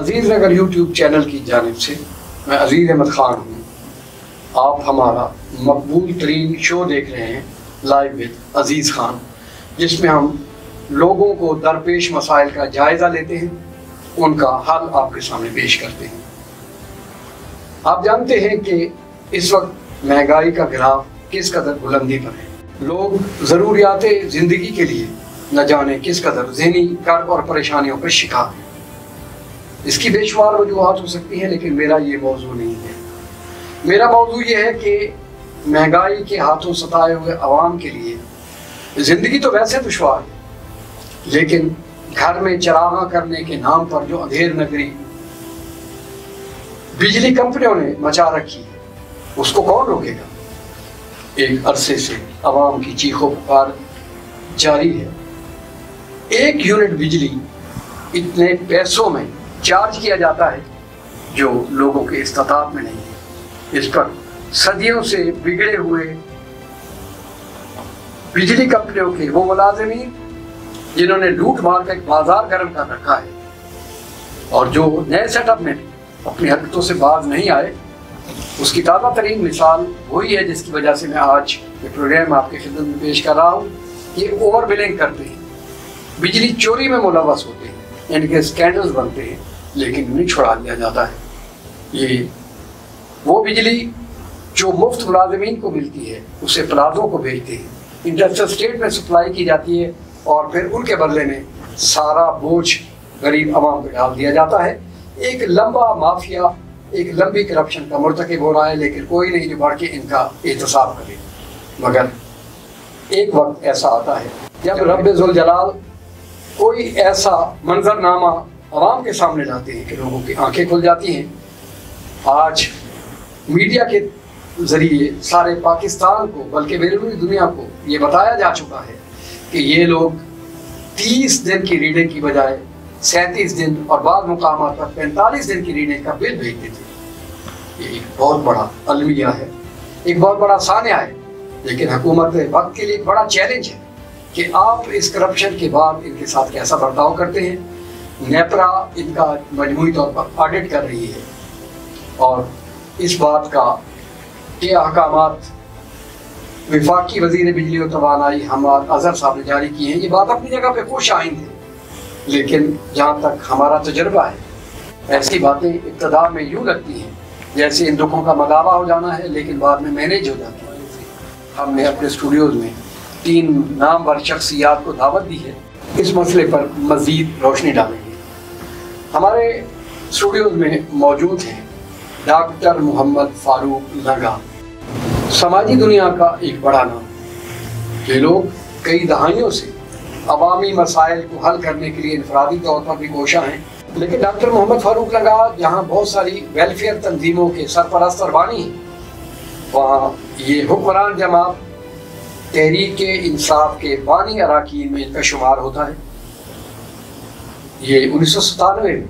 अजीज़ नगर YouTube channel की जानिब से मैं अजीज़ अहमद ख़ान हूँ। आप हमारा मकबूल तरीन शो देख रहे हैं लाइव विद अजीज़ ख़ान, जिसमें हम लोगों को दरपेश मसाइल का जायज़ा लेते हैं, उनका हल आपके सामने पेश करते हैं। आप जानते हैं कि इस वक्त महंगाई का ग्राफ किस कदर बुलंदी पर है। लोग ज़रूरियात ज़िंदगी के लिए न जाने किस कदर ज़हनी कर्ब और परेशानियों का शिकार हैं। इसकी बेशुमार वजूहात हो सकती हैं, लेकिन मेरा ये मौजू नहीं है। मेरा मौजू ये है कि महंगाई के हाथों सताए हुए अवाम के लिए ज़िंदगी तो वैसे दुश्वार है, लेकिन घर में चरागा करने के नाम पर जो अंधेर नगरी बिजली कंपनियों ने मचा रखी है, उसको कौन रोकेगा। एक अरसे से अवाम की चीखों पुकार जारी है। 1 यूनिट बिजली इतने पैसों में चार्ज किया जाता है जो लोगों के इस्तादात में नहीं है। इस पर सदियों से बिगड़े हुए बिजली कंपनियों के वो मुलाजिमीन जिन्होंने लूट मार का एक बाजार गर्म कर रखा है, और जो नए सेटअप में अपनी हरकतों से बाज नहीं आए, उसकी ताज़ा तरीन मिसाल वही है जिसकी वजह से मैं आज ये प्रोग्राम आपके खिदमत में पेश कर रहा हूँ। ये ओवर बिलिंग करते हैं, बिजली चोरी में मुलव्वस होते हैं, इनके स्कैंडल्स बनते हैं, लेकिन उन्हें छुड़ा दिया जाता है। ये वो बिजली जो मुफ्त मुलाजिमीन को मिलती है उसे प्लाजों को भेजते हैं, इंडस्ट्रियल स्टेट में सप्लाई की जाती है, और फिर उनके बदले में सारा बोझ गरीब आवाम पर डाल दिया जाता है। एक लंबा माफिया, एक लंबी करप्शन का मुर्तकिब हो रहा है, लेकिन कोई नहीं जो बढ़ के इनका एहतसाब करे। मगर एक वक्त ऐसा आता है जब रब्बे ज़ुल जलाल कोई ऐसा मंजरनामा आवाम के सामने लाते हैं कि लोगों की आंखें खुल जाती हैं। आज मीडिया के ज़रिए सारे पाकिस्तान को, बल्कि बैरूनी दुनिया को ये बताया जा चुका है कि ये लोग 30 दिन की रीडिंग की बजाय 37 दिन और बाद मुकामात पर 45 दिन की रीडिंग का बिल भेजते थे। ये एक बहुत बड़ा अलमिया है, एक बहुत बड़ा सानिया है, लेकिन हुकूमत वक्त के लिए एक बड़ा चैलेंज है कि आप इस करप्शन के बाद इनके साथ कैसा बर्ताव करते हैं। नेपरा इनका मजमूई तौर पर ऑडिट कर रही है, और इस बात का कि अहकामात वफाकी वज़ीर बिजली और तवानाई हमाद अजहर साहब ने जारी किए हैं। ये बात अपनी जगह पे खुश आइंद है, लेकिन जहाँ तक हमारा तजर्बा है, ऐसी बातें इब्तदा में यूँ लगती हैं जैसे इन दुखों का मदावा हो जाना है, लेकिन बाद में मैनेज हो जाती है। हमने अपने स्टूडियोज़ में 3 नामवर शख्सियात को दावत दी है, इस मसले पर मज़ीद रोशनी डालेंगे। हमारे स्टूडियोज़ में मौजूद हैं डॉक्टर मोहम्मद फ़ारूक लंगा, समाजी दुनिया का एक बड़ा नाम। ये लोग कई दहाइयों से अवामी मसाइल को हल करने के लिए इनफरादी तौर पर भी कोशा हैं, लेकिन डॉक्टर मोहम्मद फ़ारूक लंगा जहाँ बहुत सारी वेलफेयर तंजीमों के सरपरस्त और बानी हैं, वहाँ ये हुक्मरान जमात तहरीक इंसाफ के बानी अराकीन में इनका शुमार होता है। ये 1997 में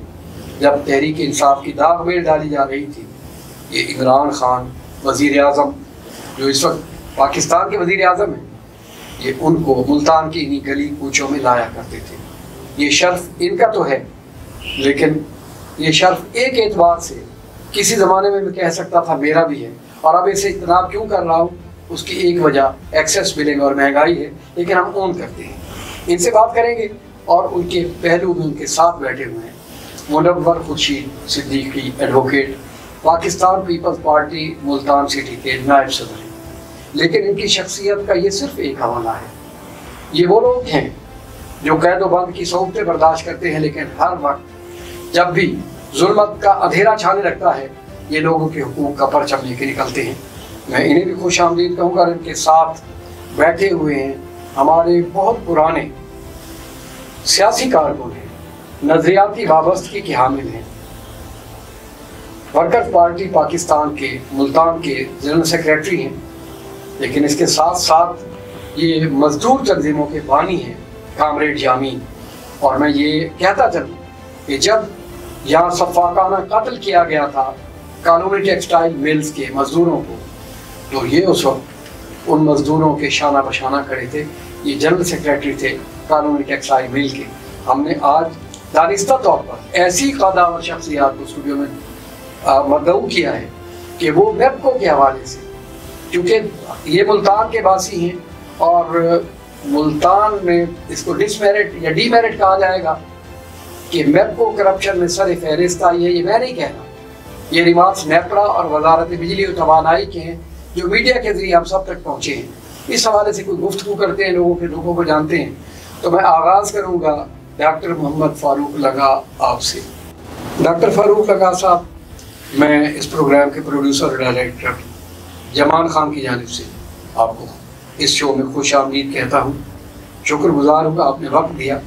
जब तहरीक इंसाफ की दाग में डाली जा रही थी, ये इमरान खान वज़ीर आज़म जो इस वक्त पाकिस्तान के वज़ीर आज़म हैं, ये उनको मुल्तान की इन्हीं गली कूचों में लाया करते थे। ये शर्फ इनका तो है, लेकिन ये शर्फ एक एतबार से किसी ज़माने में मैं कह सकता था मेरा भी है, और अब इसे इतना क्यों कर रहा हूँ, उसकी एक वजह एक्सेस बिलिंग और महंगाई है, लेकिन हम ओन करते हैं। इनसे बात करेंगे, और उनके पहलू में उनके साथ बैठे हुए हैं Munawwar Khurshid Siddiqui advocate, Pakistan peoples party Multan city के नायब सदर हैं। लेकिन इनकी शख्सियत का ये सिर्फ एक हवाला है। ये वो लोग हैं जो कैद बंद की सोबतें बर्दाश्त करते हैं, लेकिन हर वक्त जब भी जुल्मत का अंधेरा छाने लगता है, ये लोगों के हुकूक का परचम लेके निकलते हैं। मैं इन्हें भी खुश आमदीद कहूँगा। इनके साथ बैठे हुए हैं हमारे बहुत पुराने सियासी कारकुन हैं, नजरियाती वाबस्तगी के हामिल हैं, वर्कर्स पार्टी पाकिस्तान के मुल्तान के जनरल सेक्रेटरी हैं, लेकिन इसके साथ साथ ये मजदूर तंजीमों के बानी हैं कामरेड जामीन। और मैं ये कहता चलूँ कि जब यहाँ सफाकाना कत्ल किया गया था कॉलोनी टेक्सटाइल मिल्स के मजदूरों को, तो ये उस वक्त उन मजदूरों के शाना बशाना खड़े थे। ये जनरल सेक्रेटरी थे कॉलोनी टेक्सटाइल मिल के। हमने आज दानिस्ता तौर पर ऐसी कदावर शख्सियात को स्टूडियो में मदऊ किया है कि वो मेपको के हवाले से, क्योंकि ये मुल्तान के वासी हैं और मुल्तान में इसको डिसमेरिट या डीमेरिट कहा जाएगा कि मेपको करप्शन में सर फहरिस्त आई है, ये मैं नहीं कह रहा, ये रिमार्क्स नेपरा और वजारत बिजली और तवानाई के हैं जो मीडिया के जरिए हम सब तक पहुँचे हैं। इस हवाले से कोई गुफ्तगू करते हैं, लोगों को जानते हैं। तो मैं आगाज़ करूँगा डॉक्टर मोहम्मद फ़ारूक लगा आपसे। डॉक्टर फ़ारूक लगा साहब, मैं इस प्रोग्राम के प्रोड्यूसर और डायरेक्टर जमान खान की जानिब से आपको इस शो में खुश आमदीद कहता हूँ। शुक्रगुजार हूँ कि आपने वक्त दिया।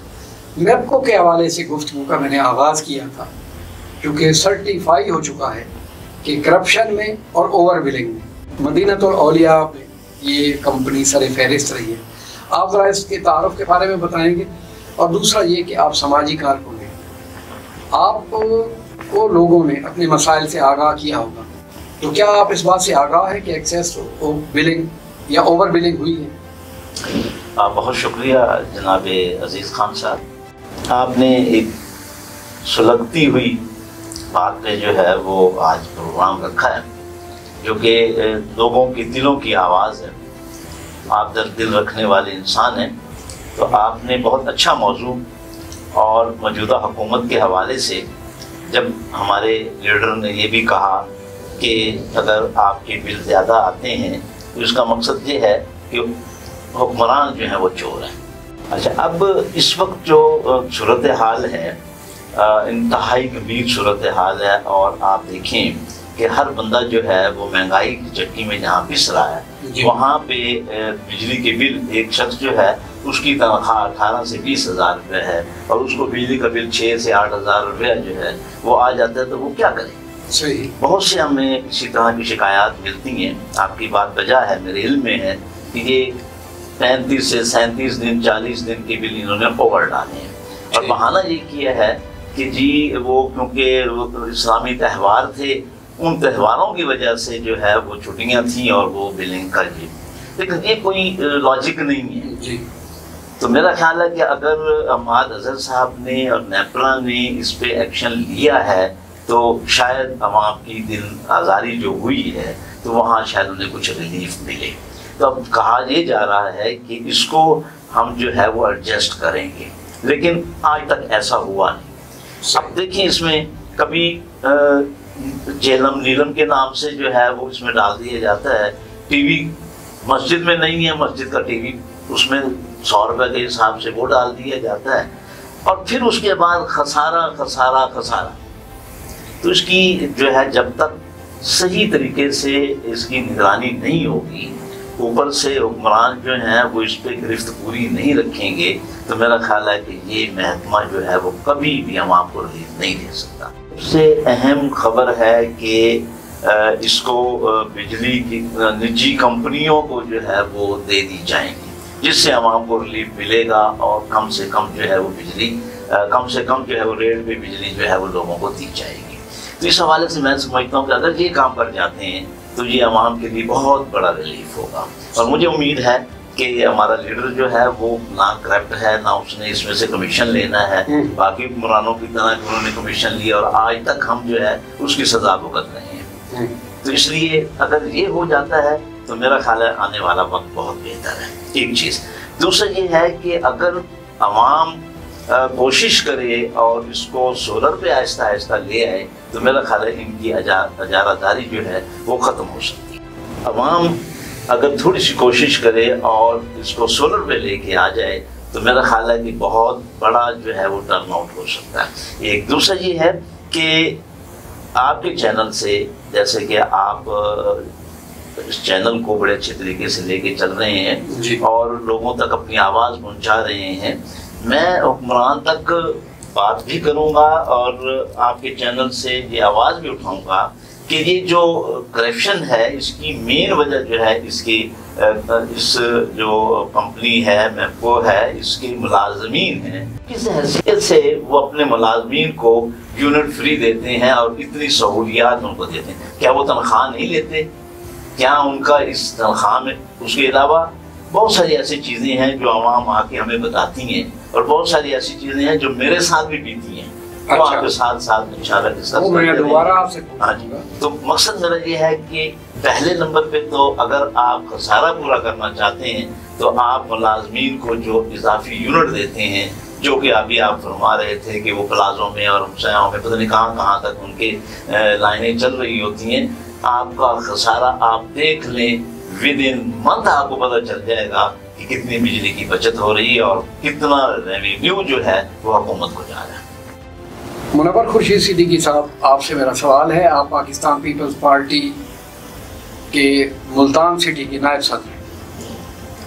मेपको के हवाले से गुफ्तगू का मैंने आगाज़ किया था, क्योंकि सर्टिफाई हो चुका है कि करप्शन में और ओवर बिलिंग में मदीनतुल औलिया में ये कंपनी सर फहरिस्त रही है। आप ज़रा इसके तारुफ के बारे में बताएंगे। और दूसरा ये कि आप समाजी कारकुन हैं, आपको लोगों ने अपने मसाइल से आगाह किया होगा, तो क्या आप इस बात से आगाह हैं कि एक्सेस बिलिंग या ओवर बिलिंग हुई है? बहुत शुक्रिया जनाब अजीज़ खान साहब, आपने एक सुलगती हुई बात पे जो है वो आज प्रोग्राम रखा है, जो कि लोगों के दिलों की आवाज़ है। आप दिल रखने वाले इंसान हैं, तो आपने बहुत अच्छा मौजू और मौजूदा हुकूमत के हवाले से, जब हमारे लीडर ने ये भी कहा कि अगर आपके बिल ज़्यादा आते हैं तो इसका मकसद ये है कि हुक्मरान जो है वो चोर हैं। अच्छा, अब इस वक्त जो सूरत हाल है, इंतहाई गंभीर सूरत हाल है, और आप देखें कि हर बंदा जो है वो महंगाई की चक्की में जहाँ पिस रहा है, वहाँ पे बिजली के बिल, एक शख्स जो है उसकी तनख्वाह 18 से 20 हज़ार रुपये है और उसको बिजली का बिल 6 से 8 हज़ार रुपया जो है वो आ जाता है, तो वो क्या करे? सही। बहुत से हमें इसी तरह की शिकायत मिलती हैं। आपकी बात बजा है, मेरे इल्म में है कि ये 35 से 37 दिन 40 दिन के बिल इन्होंने ओवर डाले हैं, और बहाना ये किया है कि जी वो क्योंकि इस्लामी त्यौहार थे, उन त्यौहारों की वजह से जो है वो छुट्टियां थी और वो बिलिंग कर दी। लेकिन ये कोई लॉजिक नहीं है जी। तो मेरा ख्याल है कि अगर अहमद अजहर साहब ने और नेपरा ने इस पे एक्शन लिया है तो शायद अवाम की दिल आज़ारी जो हुई है तो वहाँ शायद उन्हें कुछ रिलीफ मिले। तो अब कहा ये जा रहा है कि इसको हम जो है वो एडजस्ट करेंगे, लेकिन आज तक ऐसा हुआ नहीं। अब देखिए, इसमें कभी जेलम नीलम के नाम से जो है वो इसमें डाल दिया जाता है। टीवी मस्जिद में नहीं है, मस्जिद का टीवी उसमें 100 रुपये के हिसाब से वो डाल दिया जाता है, और फिर उसके बाद खसारा खसारा खसारा। तो इसकी जो है जब तक सही तरीके से इसकी निगरानी नहीं होगी, ऊपर से हुक्मरान जो हैं वो इस पर गिरफ्त पूरी नहीं रखेंगे, तो मेरा ख्याल है कि ये महकमा जो है वो कभी भी हम आपको रिलीफ नहीं दे सकता। सबसे अहम खबर है कि इसको बिजली की निजी कंपनियों को जो है वो दे दी जाएंगी, जिससे आवाम को रिलीफ मिलेगा और कम से कम जो है वो बिजली कम से कम जो है वो रेट पे बिजली जो है वो लोगों को दी जाएगी। तो इस हवाले से मैं समझता हूँ कि अगर ये काम कर जाते हैं तो ये आवाम के लिए बहुत बड़ा रिलीफ होगा। और मुझे उम्मीद है कि हमारा लीडर जो है वो ना करप्ट है, ना उसने इसमें से कमीशन लेना है, बाकी हुक्मरानों की तरह उन्होंने कमीशन लिया और आज तक हम जो है उसकी सजा भुगत रहे हैं। तो इसलिए अगर ये हो जाता है तो मेरा ख्याल है आने वाला वक्त बहुत बेहतर है। एक चीज़। दूसरा ये है कि अगर आवाम कोशिश करे और इसको सोलर पे आहिस्ता आहिस्ता ले आए तो मेरा ख्याल है इनकी अजारादारी जो है वो ख़त्म हो सकती है। आवाम अगर थोड़ी सी कोशिश करे और इसको सोलर पे लेके आ जाए तो मेरा ख्याल है कि बहुत बड़ा जो है वो टर्न आउट हो सकता है। एक दूसरा ये है कि आपके चैनल से, जैसे कि आप इस चैनल को बड़े अच्छे तरीके से लेके चल रहे हैं और लोगों तक अपनी आवाज़ पहुंचा रहे हैं, मैं हुक्मरान तक बात भी करूंगा और आपके चैनल से ये आवाज़ भी उठाऊंगा कि ये जो करप्शन है इसकी मेन वजह जो है इसकी इस जो कंपनी है मेपको है, इसके मुलाजमीन हैं। किस हैसियत से वो अपने मुलाजमीन को यूनिट फ्री देते हैं और इतनी सहूलियात उनको देते हैं? क्या वो तनख्वाह नहीं लेते? क्या उनका इस तनख्वाह में, उसके अलावा बहुत सारी ऐसी चीज़ें हैं जो आवाम आके हमें बताती हैं और बहुत सारी ऐसी चीजें हैं जो मेरे साथ भी बीती हैं, तो अच्छा। आपके साथ साथ इंशाल्लाह दोबारा आपसे हाँ जी। तो मकसद मेरा ये है कि पहले नंबर पे तो अगर आप खसारा पूरा करना चाहते हैं तो आप मुलाजमीन को जो इजाफी यूनिट देते हैं, जो कि अभी आप फरमा रहे थे कि वो प्लाजों में और हमसायों में पता नहीं कहाँ तक उनके लाइनें चल रही होती हैं, आपका खसारा आप देख लें, विद इन मंथ आपको पता चल जाएगा कि कितनी बिजली की बचत हो रही है और कितना रेवेन्यू जो है वो हुकूमत को जा रहा है। मुनव्वर खुर्शीद सिद्दीकी साहब, आपसे मेरा सवाल है, आप पाकिस्तान पीपल्स पार्टी के मुल्तान सिटी के नायब सदर,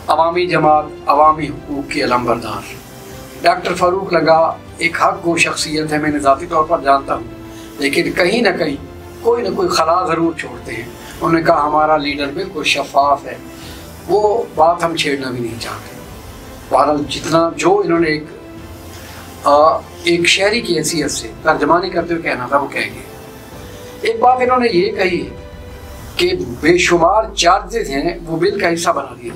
अवामी जमात अवामी हुकूक के अलमबरदार, डॉक्टर फ़ारूक लगा एक हक गो शख्सियत है, मैंने ज़ाती तौर पर जानता हूँ, लेकिन कहीं ना कहीं कोई ना कोई खला ज़रूर छोड़ते हैं। उन्होंने कहा हमारा लीडर बिल्कुल शफाफ है, वो बात हम छेड़ना भी नहीं चाहते। बहरहाल जितना जो इन्होंने एक शहरी की हैसियत से तर्जमानी करते हुए कहना था वो कह गए। एक बात इन्होंने ये कही है कि बेशुमार चार्जेस हैं वो बिल का हिस्सा बना दिया।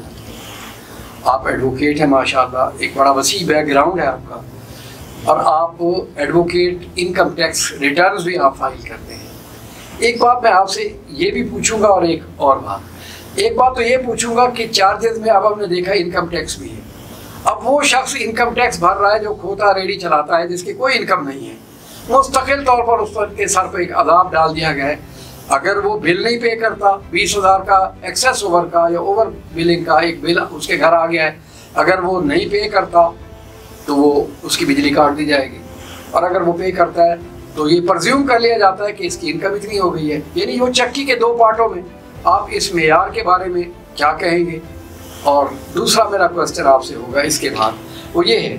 आप एडवोकेट हैं माशाल्लाह, एक बड़ा वसी बैकग्राउंड है आपका, और आप एडवोकेट इनकम टैक्स रिटर्न्स भी आप फाइल करते हैं। एक बात मैं आपसे ये भी पूछूंगा और एक और बात, एक बात तो ये पूछूंगा कि चार्जेस में अब हमने देखा इनकम टैक्स भी है। अब वो शख्स इनकम टैक्स भर रहा है जो खोता रेडी चलाता है, जिसकी कोई इनकम नहीं है, मुस्तकिल तौर पर उसके सर पर एक अदाब डाल दिया गया है। अगर वो बिल नहीं पे करता, 20,000 का एक्सेस ओवर का या ओवर बिलिंग का एक बिल उसके घर आ गया है, अगर वो नहीं पे करता तो वो उसकी बिजली काट दी जाएगी, और अगर वो पे करता है तो ये प्रज्यूम कर लिया जाता है कि इसकी इनकम इतनी हो गई है। यानी वो चक्की के दो पार्टों में आप इस मेयार के बारे में क्या कहेंगे? और दूसरा मेरा क्वेश्चन आपसे होगा इसके बाद, वो ये है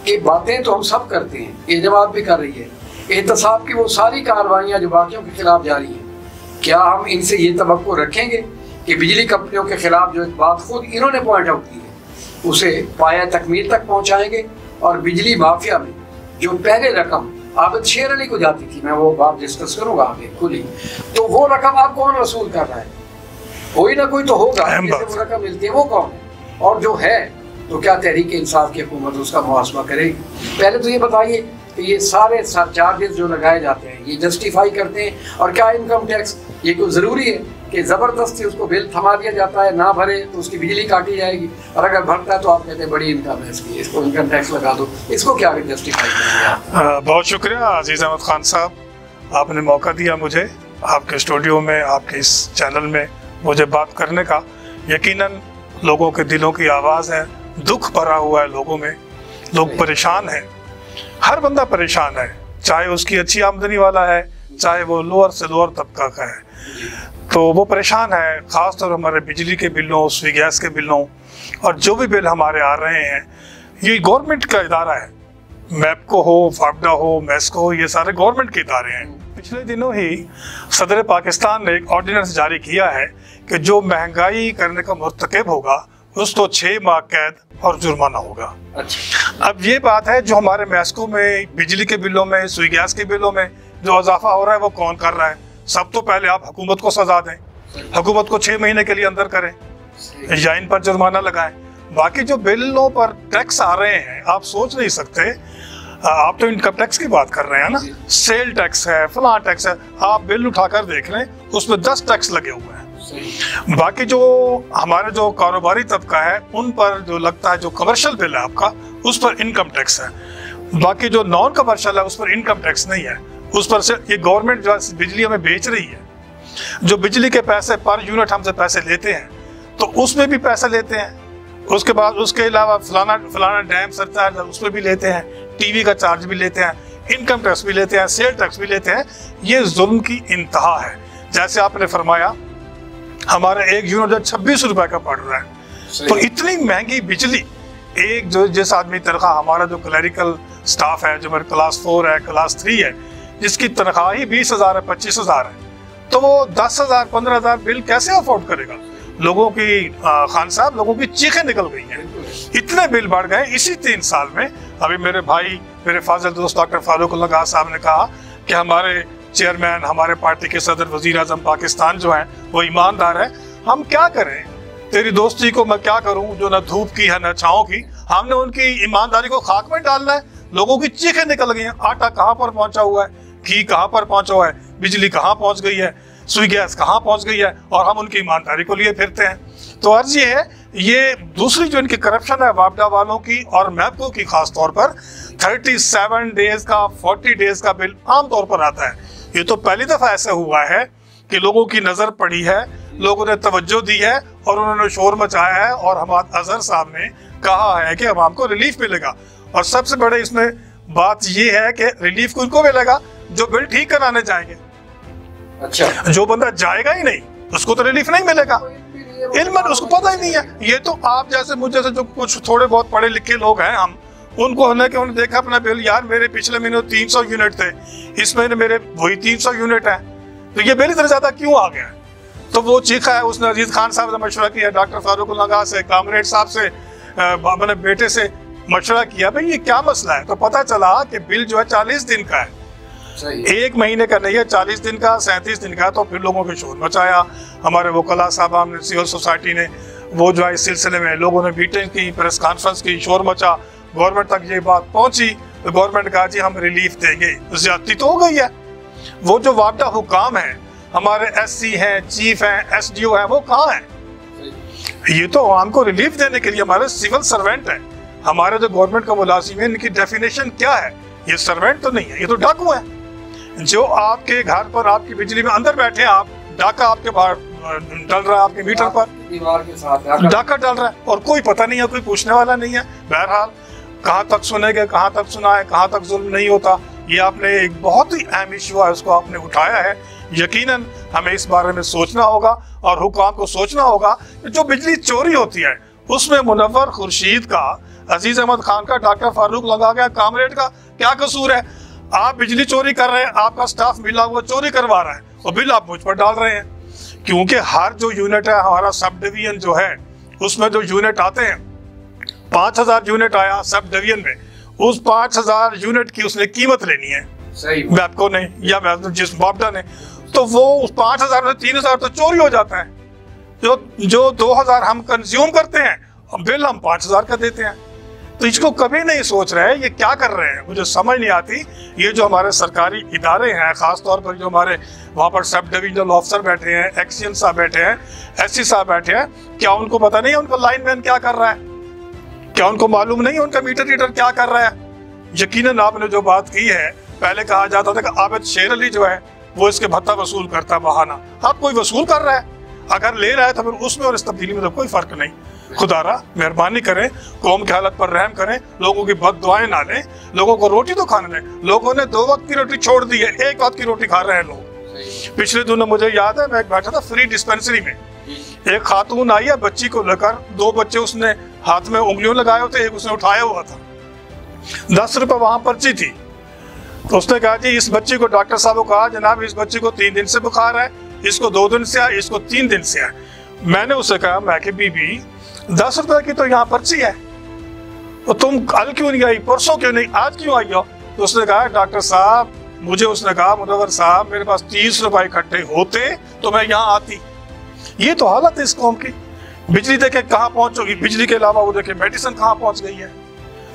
कि बातें तो हम सब करते हैं, ये जमात भी कर रही है, एहतसाब की वो सारी कार्रवाइयाँ जो बाकियों के खिलाफ जारी हैं, क्या हम इनसे ये तवक्को रखेंगे कि बिजली कंपनियों के खिलाफ जो एक बात खुद इन्होंने पॉइंट आउट की है उसे पाया तकमील तक पहुँचाएंगे, और बिजली माफिया में जो पहले रकम आबिद शेर अली को जाती थी, मैं वो बात डिस्कस करूँगा आगे खुली, तो वो रकम आप कौन वसूल कर रहा है? कोई ना कोई तो होगा जिसे वो रकम मिलती है, वो कौन है? और जो है तो क्या तहरीक इंसाफ की हुकूमत उसका मुहासबा करेगी? पहले तो ये बताइए कि ये सारे चार्जेस जो लगाए जाते हैं ये जस्टिफाई करते हैं, और क्या इनकम टैक्स ये कोई ज़रूरी है कि ज़बरदस्ती उसको बिल थमा दिया जाता है, ना भरे तो उसकी बिजली काटी जाएगी, और अगर भरता है तो आप कहते हैं बड़ी इनकम है इसकी, इसको इनकम टैक्स लगा दो, इसको क्या जस्टिफाई करेंगे? बहुत शुक्रिया अजीज़ अहमद खान साहब, आपने मौका दिया मुझे आपके स्टूडियो में, आपके इस चैनल में मुझे बात करने का। यकीनन लोगों के दिलों की आवाज़ है, दुख भरा हुआ है लोगों में, लोग परेशान हैं, हर बंदा परेशान है, चाहे उसकी अच्छी आमदनी वाला है, चाहे वो लोअर से लोअर तबका का है, तो वो परेशान है। ख़ासतौर हमारे बिजली के बिलों, स्वी गैस के बिलों, और जो भी बिल हमारे आ रहे हैं, ये गवर्नमेंट का इदारा है, मैपको हो, फापडा हो, मैस्को हो, ये सारे गवर्नमेंट के इदारे हैं। पिछले दिनों ही सदर पाकिस्तान ने एक ऑर्डिनेंस जारी किया है कि जो महंगाई करने का मुर्तकब होगा उसको 6 माह कैद और जुर्माना होगा। अच्छा, अब ये बात है, जो हमारे मैस्को में बिजली के बिलों में, स्वी गैस के बिलों में जो इजाफा हो रहा है वो कौन कर रहा है? सब तो पहले आप हुकूमत को सजा दें, हुकूमत को 6 महीने के लिए अंदर करें या इन पर जुर्माना लगाएं। बाकी जो बिलों पर टैक्स आ रहे हैं आप सोच नहीं सकते, आप तो इनकम टैक्स की बात कर रहे हैं ना, सेल टैक्स है, फलां टैक्स है, आप बिल उठाकर देख लें उसमें 10 टैक्स लगे हुए हैं। बाकी जो हमारे जो कारोबारी तबका है उन पर जो लगता है, जो कमर्शियल बिल है आपका उस पर इनकम टैक्स है, बाकी जो नॉन कमर्शियल है उस पर इनकम टैक्स नहीं है। उस पर से ये गवर्नमेंट जो बिजली हमें बेच रही है, जो बिजली के पैसे पर यूनिट हमसे पैसे लेते हैं तो उसमें भी पैसे लेते हैं, उसके बाद उसके अलावा फलाना डैम सरचार्ज उस पर भी लेते हैं, टीवी का चार्ज भी लेते हैं, इनकम टैक्स भी लेते हैं, सेल टैक्स भी लेते हैं। ये जुल्म की इंतहा है। जैसे आपने फरमाया हमारा एक यूनिट 26 रुपए का पड़ रहा है, तो इतनी महंगी बिजली, एक जो जिस आदमी तनख्वाह, हमारा जो क्लरिकल स्टाफ है जो मेरे क्लास 4 है, क्लास 3 है, जिसकी तनख्वाह ही 20,000 है, 25,000 है, तो वो 10,000 15,000 बिल कैसे अफोर्ड करेगा? लोगों की खान साहब, लोगों की चीखें निकल गई हैं, इतने बिल बढ़ गए इसी 3 साल में। अभी मेरे भाई, मेरे फाजिल दोस्त डॉक्टर फारूक लगा साहब ने कहा कि हमारे चेयरमैन, हमारे पार्टी के सदर, वजीर आजम पाकिस्तान जो हैं वो ईमानदार है, हम क्या करें? तेरी दोस्ती को मैं क्या करूं जो न धूप की है न छाँव की, हमने उनकी ईमानदारी को खाक में डालना है। लोगों की चीखें निकल गई हैं, आटा कहाँ पर पहुंचा हुआ है, घी कहाँ पर पहुंचा हुआ है, बिजली कहाँ पहुंच गई है, सुई गैस कहाँ पहुंच गई है, और हम उनकी ईमानदारी को लिए फिरते हैं। तो अर्ज ये है, ये दूसरी जो इनकी करप्शन है वापडा वालों की और मैपको की खास तौर पर 37 डेज का 40 डेज का बिल आमतौर पर आता है। ये तो पहली दफा ऐसा हुआ है कि लोगों की नजर पड़ी है, लोगों ने तवज्जो दी है और उन्होंने शोर मचाया है और हमारे अजहर साहब ने कहा है कि अवाम को रिलीफ मिलेगा। और सबसे बड़े इसमें बात ये है कि रिलीफ उनको मिलेगा जो बिल ठीक कराने जाएंगे। अच्छा, जो बंदा जाएगा ही नहीं उसको तो रिलीफ नहीं मिलेगा, इल्म उसको पता ही नहीं है। ये तो आप जैसे मुझ जैसे जो कुछ थोड़े बहुत पढ़े लिखे लोग हैं, हम उनको होने के उन्होंने देखा अपना बिल, यार मेरे पिछले महीने 300 यूनिट थे, इस महीने मेरे वही 300 यूनिट है, तो ये बिल इतना ज्यादा क्यों आ गया? तो वो चीखा है, उसने अजीज खान साहब से मशवरा किया, डॉक्टर फारूक लगा से, कामरेड साहब से, अपने बेटे से मशवरा किया, भाई ये क्या मसला है। तो पता चला कि बिल जो है 40 दिन का है, एक महीने का नहीं है, 40 दिन का, 37 दिन का। तो फिर लोगों के शोर मचाया, हमारे वकला साहब ने, सिविल सोसाइटी ने, वो जो है इस सिलसिले में लोगों ने मीटिंग की, प्रेस कॉन्फ्रेंस की, शोर मचा, गवर्नमेंट तक ये बात पहुंची तो गवर्नमेंट कहा जी हम रिलीफ देंगे। ज्यादती तो हो गई है। वो जो वापडा हुकाम है, हमारे SC हैं, चीफ हैं, SDO हैं, वो कहाँ है? ये तो आवाम को रिलीफ देने के लिए हमारे सिविल सर्वेंट है। हमारे जो गवर्नमेंट का मुलाजिम है, इनकी डेफिनेशन क्या है? ये सर्वेंट तो नहीं है, ये तो डाकू है। जो आपके घर पर आपकी बिजली में अंदर बैठे हैं, आप डाका आपके बाहर डल रहा है, आपके मीटर पर दीवार के साथ डाका डल रहा है और कोई पता नहीं है, कोई पूछने वाला नहीं है। बहरहाल कहाँ तक सुनेंगे, कहाँ तक सुना है, कहाँ तक जुल्म नहीं होता, ये आपने एक बहुत ही अहम इशू है, उसको आपने उठाया है। यकीनन हमें इस बारे में सोचना होगा और हुकाम को सोचना होगा कि जो बिजली चोरी होती है उसमें मुनव्वर खुर्शीद का, अजीज अहमद खान का, डॉक्टर फारूक लगा गया, कामरेड का क्या कसूर है? आप बिजली चोरी कर रहे हैं, आपका स्टाफ मिला हुआ चोरी करवा रहा है और बिल आप मुझ पर डाल रहे हैं। क्योंकि हर जो यूनिट है, हमारा सब डिवीजन जो है, उसमें जो यूनिट आते हैं, 5000 यूनिट आया सब डिवीजन में, उस 5000 यूनिट की उसने कीमत लेनी है, सही मैपको ने या जिस वापडा ने, तो वो उस 5000 में 3000 तो चोरी हो जाता है। जो 2000 हम कंज्यूम करते हैं, बिल हम 5000 का देते हैं। तो इसको कभी नहीं सोच रहे ये क्या कर रहे हैं, मुझे समझ नहीं आती। ये जो हमारे सरकारी इदारे हैं, खास तौर पर जो हमारे वहाँ पर सब डिविजनल ऑफिसर बैठे हैं, एक्सीएन साहब बैठे हैं, SC साहब बैठे हैं, क्या उनको पता नहीं है उनका लाइनमैन क्या कर रहा है? क्या उनको मालूम नहीं है उनका मीटर रीडर क्या कर रहा है? यकीनन आपने जो बात की है, पहले कहा जाता था कि आबिद शेर अली जो है वो इसके भत्ता वसूल करता है, बहाना। अब कोई वसूल कर रहा है, अगर ले रहा है तो फिर उसमें और इस तब्दीली में तो कोई फर्क नहीं। खुदारा मेहरबानी करें, कौम की हालत पर रहम करें, लोगों की बद दुआएं ना लें, लोगों को रोटी तो खाने दें। लोगों ने 2 वक्त की रोटी छोड़ दी है, 1 वक्त की रोटी खा रहे हैं लोग। पिछले दिनों मुझे याद है, मैं बैठा था फ्री डिस्पेंसरी में, एक खातून आई है बच्ची को लेकर, 2 बच्चे उसने हाथ में उंगलियों लगाए होते, एक उसने उठाया हुआ था, 10 रुपए वहां पर्ची थी। तो उसने कहा जी इस बच्ची को, डॉक्टर साहब को कहा जनाब इस बच्ची को 3 दिन से बुखार है, इसको 2 दिन से है, इसको 3 दिन से है। मैंने उसे कहा, मैं कि बीबी 10 रुपए की तो यहाँ पर्ची है, तो तुम कल क्यों नहीं आई, परसों क्यों नहीं, आज क्यों आई हो? तो उसने कहा डॉक्टर साहब, मुझे उसने कहा मुनव्वर साहब मेरे पास 30 रुपए इकट्ठे होते तो मैं यहाँ आती। ये तो हालत है इस कौम की। बिजली देखे कहाँ पहुंचोगी, बिजली के अलावा वो देखे मेडिसिन कहाँ पहुंच गई है,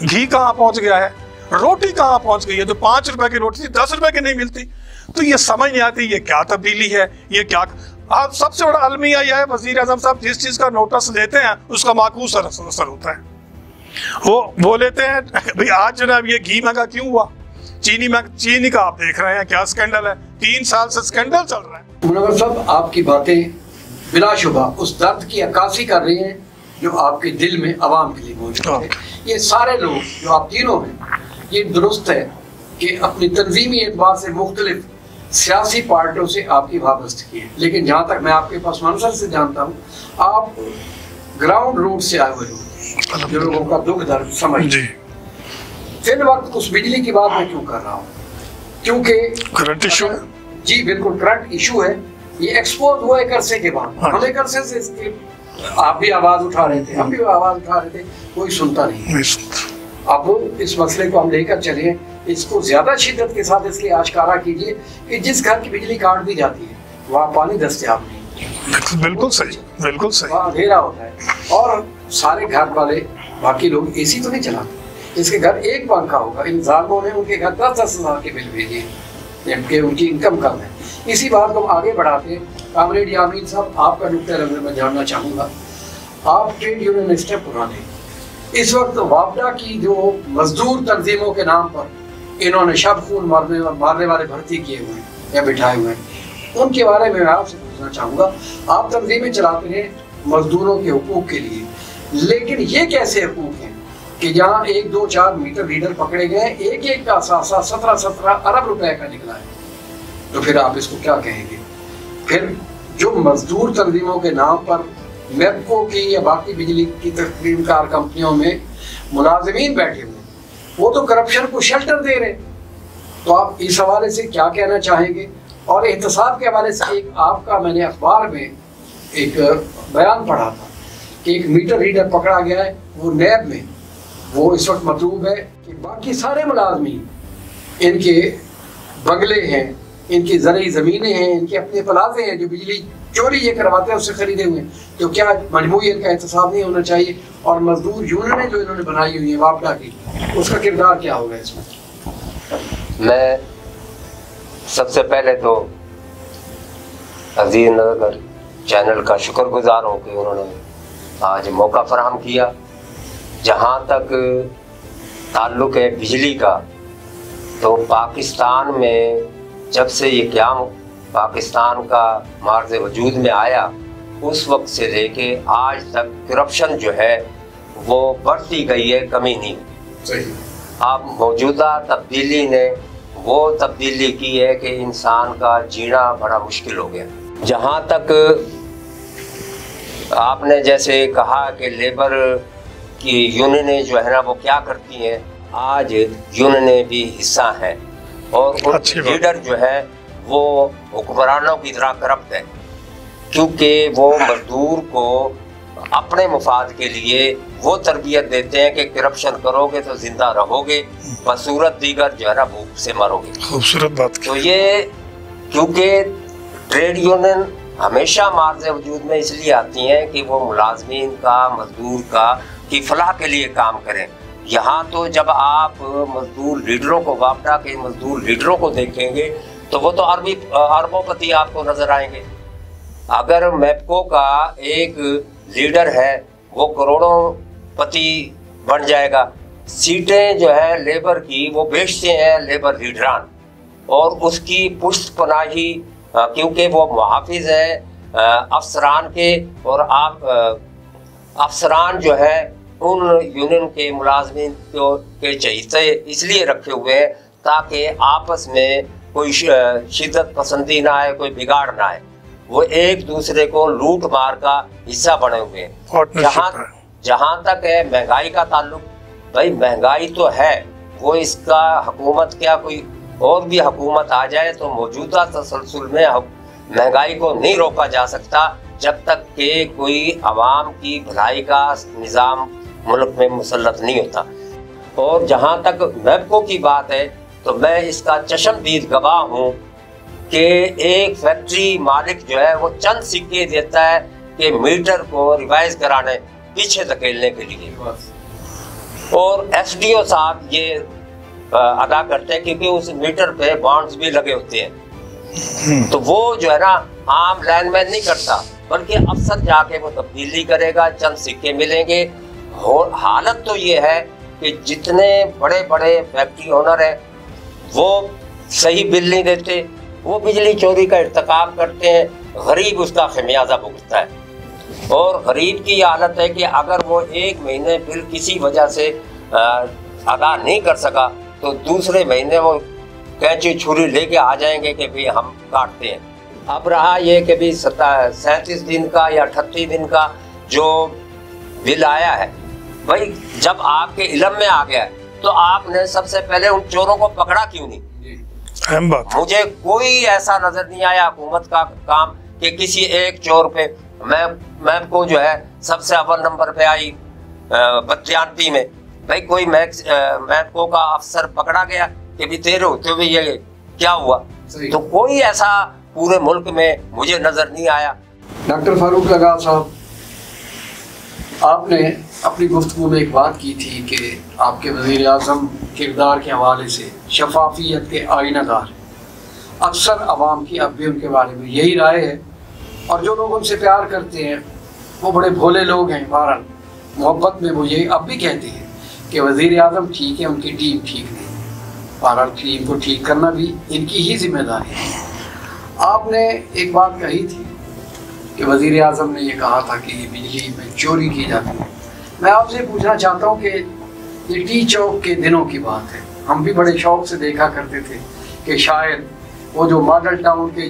घी कहाँ पहुंच गया है, रोटी कहाँ पहुंच गई है। जो 5 रुपए की रोटी थी 10 रुपए की नहीं मिलती। तो ये समझ नहीं आती ये क्या तब्दीली है, ये क्या। आप सबसे बड़ा अलमिया यह है, वजीर आजम साहब जिस चीज का नोटिस लेते हैं उसका माकूस असर होता है। वो लेते हैं भाई आज जनाब ये घी महंगा क्यों हुआ, चीनी का आप देख रहे हैं क्या स्कैंडल है, 3 साल से स्कैंडल चल रहा है। मुनव्वर साहब आपकी बातें बिलाशुबा उस दर्द की अक्कासी कर रही हैं जो आपके दिल में अवाम के लिए मौजूद है। ये सारे लोग जो आप तीनों हैं, ये दुरुस्त है कि अपनी तंजीमी एतबार से मुख्तलिफ सियासी पार्टियों से आपकी वाबस्तगी है, लेकिन जहाँ तक मैं आपके पास मंजर से जानता हूँ, आप ग्राउंड रूट से आए हुए लोग, जो लोगों का दुख दर्द समझ। फिर वक्त उस बिजली की बात मैं क्यों कर रहा हूँ, क्योंकि करंट इशू है। जी बिल्कुल करंट इशू है। ये एक्सपोज हुआ एक अरसे के बाद, हम एक अरसे से इसकी आप भी आवाज उठा रहे थे, हम भी आवाज उठा रहे थे, कोई सुनता नहीं। अब इस मसले को हम लेकर चले, इसको ज्यादा शिद्दत के साथ इसलिए आश्कारा कीजिए कि जिस घर की बिजली काट दी जाती है वहाँ पानी दस्तयाब नहीं। बिल्कुल सही, बिल्कुल सही। वहाँ अंधेरा होता है और सारे घर वाले बाकी लोग एसी तो नहीं चलाते, इसके घर एक पंखा होगा। इन जालिमों ने उनके घर 10-10 हज़ार के बिल भेजे, जबकि उनकी इनकम कम है। इसी बात को आगे बढ़ाते कामरेड यामीन साहब, आपका नुक्ता नज़र मैं जानना चाहूँगा। आप ट्रेड यूनियन स्टेप पुराने, इस वक्त वापडा की जो मजदूर तंजीमों के नाम पर इन्होंने शब खून मारने वाले भर्ती किए हुए हैं या बिठाए हुए हैं, उनके बारे में मैं आपसे पूछना चाहूँगा। आप तंजीमें चलाते हैं मजदूरों के हुकूक के लिए, लेकिन ये कैसे हुकूक हैं कि जहाँ 1, 2, 4 मीटर रीडर पकड़े गए, एक का 17 अरब रुपए का निकला है, तो फिर आप इसको क्या कहेंगे? फिर जो मजदूर तंजीमों के नाम पर मेपको की या बाकी बिजली की तकरीम कार कंपनियों में मुलाजिमीन बैठे हुए, वो तो करप्शन को शेल्टर दे रहे। तो आप इस हवाले से क्या कहना चाहेंगे? और एहतसाब के हवाले से एक आपका मैंने अखबार में एक बयान पढ़ा था कि एक मीटर रीडर पकड़ा गया है, वो नैब में, वो इस वक्त मतलूब है कि बाकी सारे मुलाजमीन, इनके बंगले हैं, इनकी ज़रूरी ज़मीनें हैं, इनके अपने प्लाजे हैं, जो बिजली चोरी ये करवाते हैं उससे खरीदे हुए हैं, तो क्या मजमूई इनका एहतसाब नहीं होना चाहिए? और मजदूर यूनियनें जो इन्होंने बनाई हुई है वापडा की, उसका किरदार क्या होगा इसमें? मैं सबसे पहले तो अजीज नगर चैनल का शुक्रगुजार हूँ कि उन्होंने आज मौका फराहम किया। जहाँ तक ताल्लुक़ है बिजली का, तो पाकिस्तान में जब से ये क़याम पाकिस्तान का मार्ज़ वजूद में आया, उस वक्त से लेके आज तक करप्शन जो है वो बढ़ती गई है, कमी नहीं। सही। अब मौजूदा तब्दीली ने वो तब्दीली की है कि इंसान का जीना बड़ा मुश्किल हो गया। जहाँ तक आपने जैसे कहा कि लेबर की यूनियनें जो है ना वो क्या करती हैं, आज यूनियनें भी हिस्सा हैं और उनके लीडर जो है वो हुक्मरानों की तरह करप्ट है, क्योंकि वो मजदूर को अपने मुफाद के लिए वो तरबियत देते हैं कि करप्शन करोगे तो जिंदा रहोगे, बसूरत दीगर जो है ना भूख से मरोगे। खूबसूरत बात। तो ये क्योंकि ट्रेड यूनियन हमेशा मार्ज़ वजूद में इसलिए आती हैं कि वो मुलाजमीन का, मजदूर का की फलाह के लिए काम करें। यहाँ तो जब आप मजदूर लीडरों को, वापडा के मजदूर लीडरों को देखेंगे तो वो तो अरबोपति आपको नजर आएंगे। अगर मेपको का एक लीडर है वो करोड़ों पति बन जाएगा। सीटें जो है लेबर की वो बेचते हैं लेबर लीडरान, और उसकी पुष्ट पनाही क्योंकि वो मुहाफिज है अफसरान के, और आप अफसरान जो है उन यूनियन के मुलाजमीन के चहीते इसलिए रखे हुए हैं ताकि आपस में कोई शिद्दत पसंदी ना आए, कोई बिगाड़ ना आए। वो एक दूसरे को लूट मार का हिस्सा बने हुए हैं। जहाँ तक है महंगाई का ताल्लुक, भाई महंगाई तो है, वो इसका हुकूमत क्या कोई और भी हुकूमत आ जाए तो मौजूदा तसलसल में महंगाई को नहीं रोका जा सकता जब तक कि कोई अवाम की भलाई का निज़ाम मुल्क में मुसल्लत नहीं होता। और जहाँ तक मेपको की बात है तो मैं इसका चश्मदीद गवाह हूँ कि एक फैक्ट्री मालिक जो है वो चंद सिक्के देता है कि मीटर को रिवाइज कराने, पीछे धकेलने के लिए, और एसडीओ साहब ये अदा करते हैं क्योंकि उस मीटर पे बॉन्ड्स भी लगे होते हैं। तो वो जो है ना आम लाइनमैन नहीं करता, बल्कि अफसर जाके वो तब्दीली करेगा, चंद सिक्के मिलेंगे। हालत तो ये है कि जितने बड़े बड़े फैक्ट्री ओनर है वो सही बिल नहीं देते, वो बिजली चोरी का इर्तिकाब करते हैं, गरीब उसका खमियाजा भुगतता है। और गरीब की हालत है कि अगर वो एक महीने बिल किसी वजह से अदा नहीं कर सका तो दूसरे महीने वो कैंची छुरी लेके आ जाएंगे कि भाई हम काटते हैं। अब रहा ये कि भी 37 दिन का या 38 दिन का जो बिल आया है, भाई जब आपके इल्म में आ गया तो आपने सबसे पहले उन चोरों को पकड़ा क्यों नहीं? मुझे कोई ऐसा नजर नहीं आया हुकूमत का काम कि किसी एक चोर पे मैपको जो है सबसे अव्वल नंबर पे आई बदकियानती में। भाई कोई मैपको का अफसर पकड़ा गया कि भी तेरे होते हुए ये क्या हुआ? तो कोई ऐसा पूरे मुल्क में मुझे नजर नहीं आया। डॉक्टर फारूक लगा साहब, आपने अपनी गुफ्तगू में एक बात की थी कि आपके वज़ीर आज़म किरदार के हवाले से शफाफियत के आईनादार, अक्सर आवाम की अब भी उनके बारे में यही राय है, और जो लोग उनसे प्यार करते हैं वो बड़े भोले लोग हैं। बहरहाल मोहब्बत में वो ये अब भी कहते हैं कि वज़ीर आज़म ठीक है, उनकी टीम ठीक नहीं। बहरहाल टीम को ठीक करना भी इनकी ही जिम्मेदारी है। आपने एक बात कही थी कि वज़ीर आज़म ने ये कहा था कि बिजली में चोरी की जाती है। मैं आपसे पूछना चाहता हूँ कि ये टी चौक के दिनों की बात है, हम भी बड़े शौक़ से देखा करते थे कि शायद वो जो मॉडल टाउन के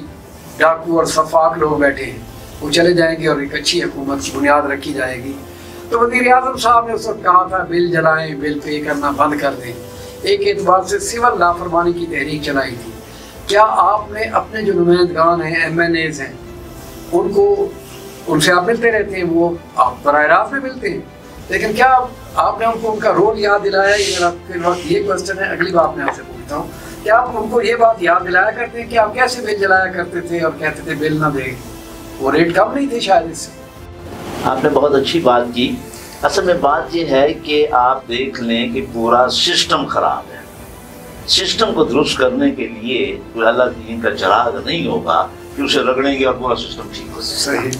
डाकू और सफाक लोग बैठे हैं वो चले जाएंगे और एक अच्छी हुकूमत की बुनियाद रखी जाएगी। तो वज़ीर आज़म साहब ने उस वक्त कहा था बिल जलाएँ, बिल पे करना बंद कर दें। एक एतबार से सिविल लाफरमानी की तहरीक चलाई थी। क्या आपने अपने जो नुमाइंदगान हैं, MNAs हैं, उनको उनसे आप मिलते रहते हैं, वो आप बराह रास्त में मिलते हैं, लेकिन क्या आपने उनको उनका रोल याद दिलाया? ये मेरा फिर वक्त ये क्वेश्चन है, अगली बात मैं आपसे पूछता हूँ, क्या आप उनको ये बात याद दिलाया करते हैं कि आप कैसे बिल जलाया करते थे और कहते थे बिल ना दे? वो रेट कम नहीं थे शायद इससे। आपने बहुत अच्छी बात की। असल में बात ये है कि आप देख लें कि पूरा सिस्टम खराब है। सिस्टम को दुरुस्त करने के लिए कोई अल्लाह दीन का चिराग नहीं होगा कि उसे रगड़ेंगे और पूरा सिस्टम ठीक हो जाए।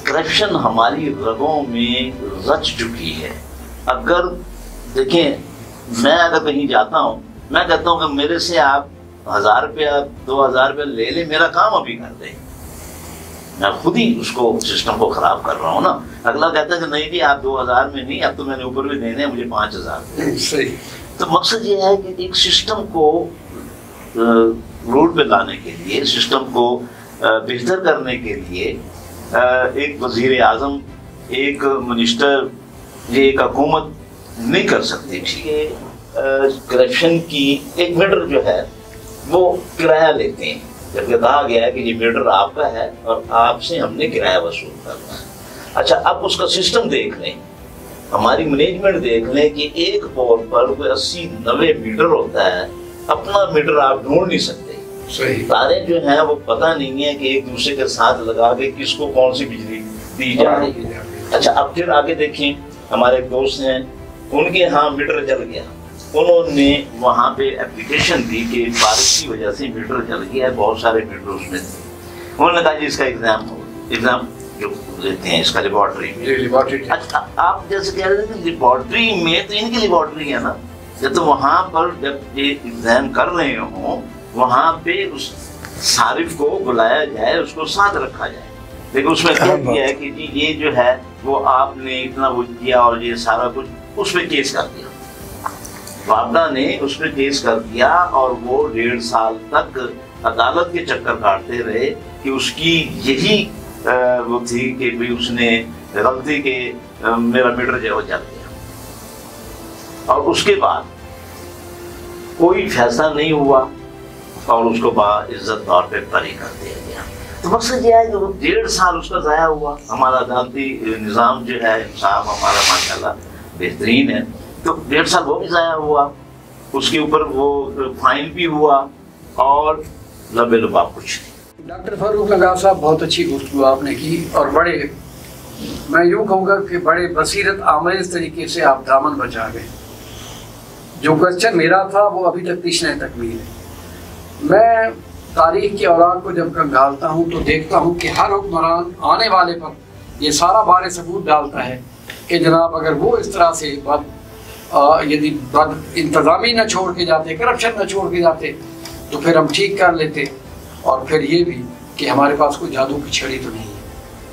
करप्शन हमारी रगों में रच चुकी है। अगर देखें, मैं अगर कहीं जाता हूँ, मैं कहता हूँ कि मेरे से आप 1000 रुपया 2000 रुपया ले लें, मेरा काम अभी कर दें, मैं खुद ही उसको सिस्टम को खराब कर रहा हूँ ना। अगला कहता है कि नहीं जी आप 2000 में नहीं, अब तो मैंने ऊपर भी देने हैं, मुझे 5000। सही। तो मकसद ये है कि एक सिस्टम को रोड पे लाने के लिए, सिस्टम को बेहतर करने के लिए एक वज़ीर आज़म, एक मिनिस्टर, ये एक हुकूमत नहीं कर सकती। ठीक है, करप्शन की एक मीटर जो है वो किराया लेते हैं, जबकि कहा गया है कि ये मीटर आपका है और आपसे हमने किराया वसूल करना है। अच्छा, अब उसका सिस्टम देख लें, हमारी मैनेजमेंट देख लें कि एक पोल पर कोई 80-90 मीटर होता है, अपना मीटर आप ढूंढ नहीं सकते। तारे जो हैं वो पता नहीं है कि एक दूसरे के साथ लगा के किसको कौन सी बिजली दी जा रही है। अच्छा, अब फिर आगे देखें, हमारे दोस्त हैं, उनके यहाँ मीटर जल गया, उन्होंने वहाँ पे एप्लीकेशन दी कि बारिश की वजह से मीटर जल गया है, बहुत सारे मीटर उसमें थे। उन्होंने कहा जी इसका एग्जाम जो देते हैं इसका लेबॉर्ट्री। अच्छा, आप जैसे कह रहे थे कि लेबॉर्ट्री में, तो इनकी लेबॉर्ट्री है ना, जब तो वहाँ पर जब ये एग्जाम कर रहे हों, वहाँ पे उस सारिफ को बुलाया जाए, उसको साथ रखा जाए। लेकिन उसमें क्या किया है कि जी ये जो है वो आपने इतना वो किया और ये सारा कुछ उस पर केस कर दिया, वापडा ने उस पर केस कर दिया और वो 1.5 साल तक अदालत के चक्कर काटते रहे कि उसकी यही वो थी कि भी उसने गलती के मेरा मीटर जो जल गया, और उसके बाद कोई फैसला नहीं हुआ और उसको बाइज्जत तौर पे बरी कर दिया गया। तो मकसद यह है कि वो 1.5 साल उसका ज़ाया हुआ। हमारा अदालती निज़ाम जो है, इंसाफ हमारा माशाल्लाह बेहतरीन है, तो 1.5 साल वो भी ज़ाया हुआ, उसके ऊपर वो फाइन भी हुआ और लबे लुबाब कुछ नहीं। डॉक्टर फारूक लंगाह साहब, बहुत अच्छी गुफ्तगू आपने की और बड़े, मैं यूँ कहूँगा कि बड़े बसीरत आमेज़ तरीके से आप दामन बचा गए। जो क्वेश्चन मेरा था वो अभी तक तीसरे तकमील है। मैं तारीख की औलाद को जब कंगालता हूँ तो देखता हूँ कि हर हुक्मरान आने वाले पर ये सारा बारे सबूत डालता है कि जनाब अगर वो इस तरह से यदि बद इंतज़ामी न छोड़ के जाते, करप्शन न छोड़ के जाते, तो फिर हम ठीक कर लेते। और फिर ये भी कि हमारे पास कोई जादू की छड़ी तो नहीं है,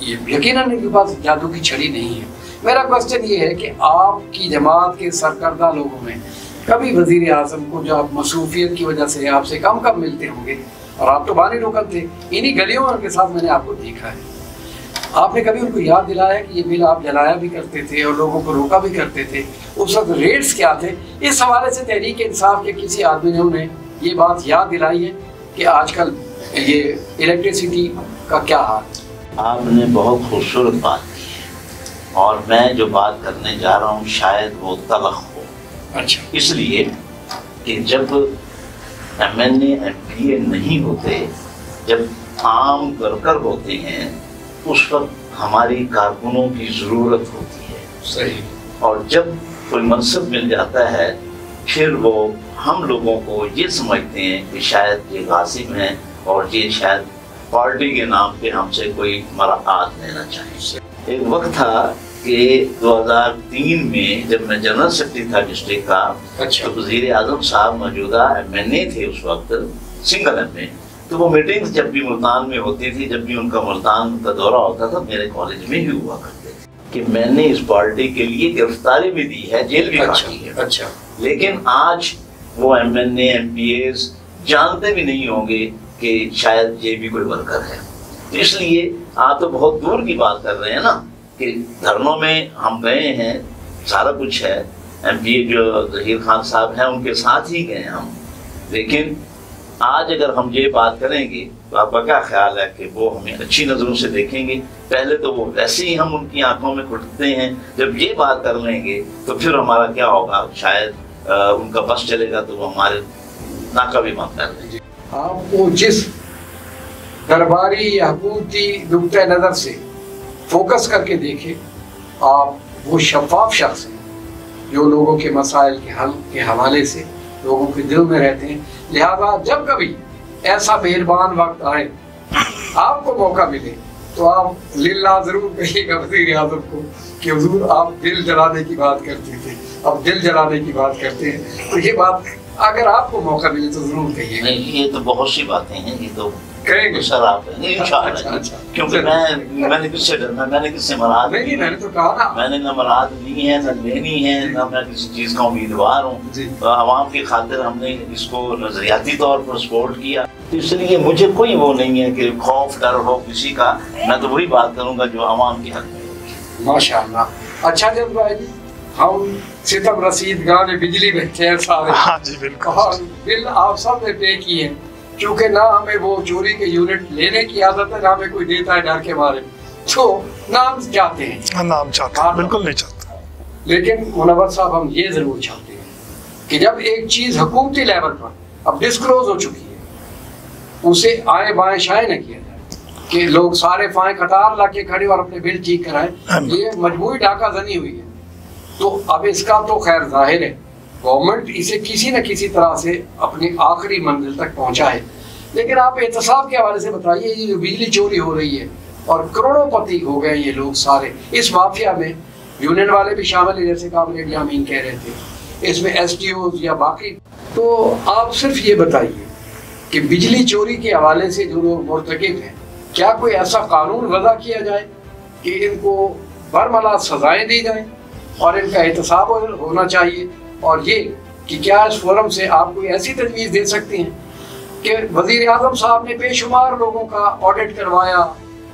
ये यकीनन इनके पास जादू की छड़ी नहीं है। मेरा क्वेश्चन ये है कि आपकी जमात के सरकर्दा लोगों में कभी वज़ीर आज़म को, जो आप मसरूफियत की वजह से आपसे कम कम मिलते होंगे और आप तो बानी रुकन थे, इन्हीं गलियों के साथ मैंने आपको देखा है, आपने कभी उनको याद दिलाया कि ये बिल आप जलाया भी करते थे और लोगों को रोका भी करते थे? उस वक्त रेट्स क्या थे? इस हवाले से तहरीक इंसाफ के किसी आदमी ने उन्हें ये बात याद दिलाई है कि आजकल ये इलेक्ट्रिसिटी का क्या हाल? आपने बहुत खूबसूरत बात की है और मैं जो बात करने जा रहा हूँ शायद वो तलख हो। अच्छा। इसलिए कि जब MNA MPA नहीं होते, जब आम वर्कर होते हैं, उस वक्त हमारी कारकुनों की ज़रूरत होती है। सही। और जब कोई मनसब मिल जाता है फिर वो हम लोगों को ये समझते हैं कि शायद ये गासिब हैं और ये शायद पार्टी के नाम पे हमसे कोई मराआत लेना चाहिए। एक वक्त था कि 2003 में जब मैं जनरल सेक्रेटरी था डिस्ट्रिक्ट का, अच्छा। तो वज़ीर आज़म साहब मौजूदा MNA थे उस वक्त, सिंगल MNA। तो वो मीटिंग्स जब भी मुल्तान में होती थी, जब भी उनका मुल्तान का दौरा होता था, मेरे कॉलेज में ही हुआ करते थे कि मैंने इस पार्टी के लिए गिरफ्तारी भी दी है, जेल भी काटी है। अच्छा। लेकिन आज वो MNA MPAs जानते भी नहीं होंगे कि शायद ये भी कोई वर्कर है। तो इसलिए आप तो बहुत दूर की बात कर रहे हैं ना कि धरनों में हम गए हैं, सारा कुछ है, MPA जो ज़हीर खान साहब हैं उनके साथ ही गए हम। लेकिन आज अगर हम ये बात करेंगे तो आपका क्या ख्याल है कि वो हमें अच्छी नज़रों से देखेंगे? पहले तो वो वैसे ही हम उनकी आंखों में घुटते हैं, जब ये बात कर लेंगे तो फिर हमारा क्या होगा? शायद उनका बस चलेगा तो वो हमारे नाका भी मत कर लेंगे। आपको जिस दरबारी या हुकूमती नुक्ते नज़र से फोकस करके देखे, आप वो शफाफ शख्स हैं जो लोगों के मसाइल के हल के हवाले से लोगों के दिल में रहते हैं। लिहाजा जब कभी ऐसा मेहरबान वक्त आए, आपको मौका मिले, तो आप लिल्लाह जरूर कहिएगा वज़ीर आज़म को कि हुजूर आप दिल जलाने की बात करते थे, अब दिल जलाने की बात करते हैं। तो ये बात अगर आपको मौका मिले तो जरूर कहिएगा। नहीं, ये तो बहुत सी बातें हैं, ये तो कहेंगे सर आप इंशाअल्लाह। अच्छा। क्योंकि मैंने किससे डरना, मैंने किससे मराद नहीं, मैंने तो कहा ना, मैंने न मराद ली है, न लेनी है, न मैं किसी चीज़ का उम्मीदवार हूँ। तो आवाम की खातिर हमने इसको नजरियाती तौर पर सपोर्ट किया, तो इसलिए मुझे कोई वो नहीं है कि खौफ डर हो किसी का। मैं तो वही बात करूँगा जो आवाम की हक में। माशाअल्लाह। अच्छा जब भाई हम सितम रसीद गाँव में बिजली बैठे हैं सारे, हाँ जी बिल्कुल, और बिल आप सब ने पे किए, क्योंकि ना हमें वो चोरी के यूनिट लेने की आदत है, ना हमें कोई देता है डर के बारे में, तो नाम चाहते हैं, नाम चाहते हैं, बिल्कुल नहीं चाहते। लेकिन मुनव्वर साहब हम ये जरूर चाहते हैं कि जब एक चीज हुकूमती लेवल पर अब डिस्क्लोज हो चुकी है, उसे आए बाएं शाएं न किया जाए कि लोग सारे फाएं कतार ला के खड़े और अपने बिल ठीक कराएं। ये मजबूरी डाका जनी हुई है, तो अब इसका तो खैर जाहिर है गवर्नमेंट इसे किसी न किसी तरह से अपनी आखिरी मंजिल तक पहुंचाए। लेकिन आप एहतसाब के हवाले से बताइए, ये जो बिजली चोरी हो रही है और करोड़ोंपति हो गए ये लोग सारे, इस माफिया में यूनियन वाले भी शामिल है, जैसे कामरेड यामीन कह रहे थे, इसमें SDOs या बाकी। तो आप सिर्फ ये बताइए कि बिजली चोरी के हवाले से जो लोग मुर्तकिब हैं, क्या कोई ऐसा कानून वज़ा किया जाए कि इनको बरमला सजाएं दी जाएं और इनका एहतसाब होना चाहिए? और ये कि क्या इस फोरम से आप कोई ऐसी तजवीज़ दे सकती हैं कि वज़ीर आज़म साहब ने बेशुमार लोगों का ऑडिट करवाया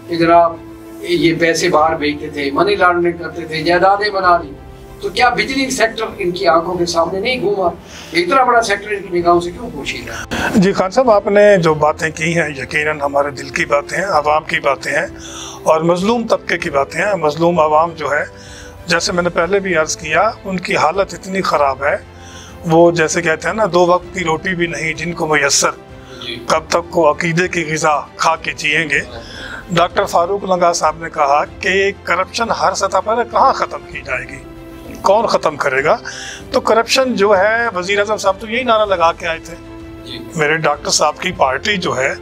कि जनाब ये पैसे बाहर भेजते थे, मनी लॉन्ड्रिंग करते थे, जायदादें बना ली, तो क्या बिजली सेक्टर इनकी आंखों के सामने नहीं घूमा? इतना बड़ा सेक्टर इनकी निगाहों से क्यों पोशीदा? जी खान साहब, आपने जो बातें की हैं यकीनन हमारे दिल की बातें हैं, आवाम की बातें हैं और मजलूम तबके की बातें हैं। मजलूम आवाम जो है, जैसे मैंने पहले भी अर्ज़ किया, उनकी हालत इतनी ख़राब है, वो जैसे कहते हैं ना, 2 वक्त की रोटी भी नहीं जिनको मुयस्सर, कब तक को अकीदे की ग़िज़ा खा के जिएंगे। डॉक्टर फारूक लंगा साहब ने कहा कि करप्शन हर सतह पर कहाँ ख़त्म की जाएगी, कौन ख़त्म करेगा? तो करप्शन जो है, वज़ीर आज़म साहब तो यही नारा लगा के आए थे, मेरे डॉक्टर साहब की पार्टी जो है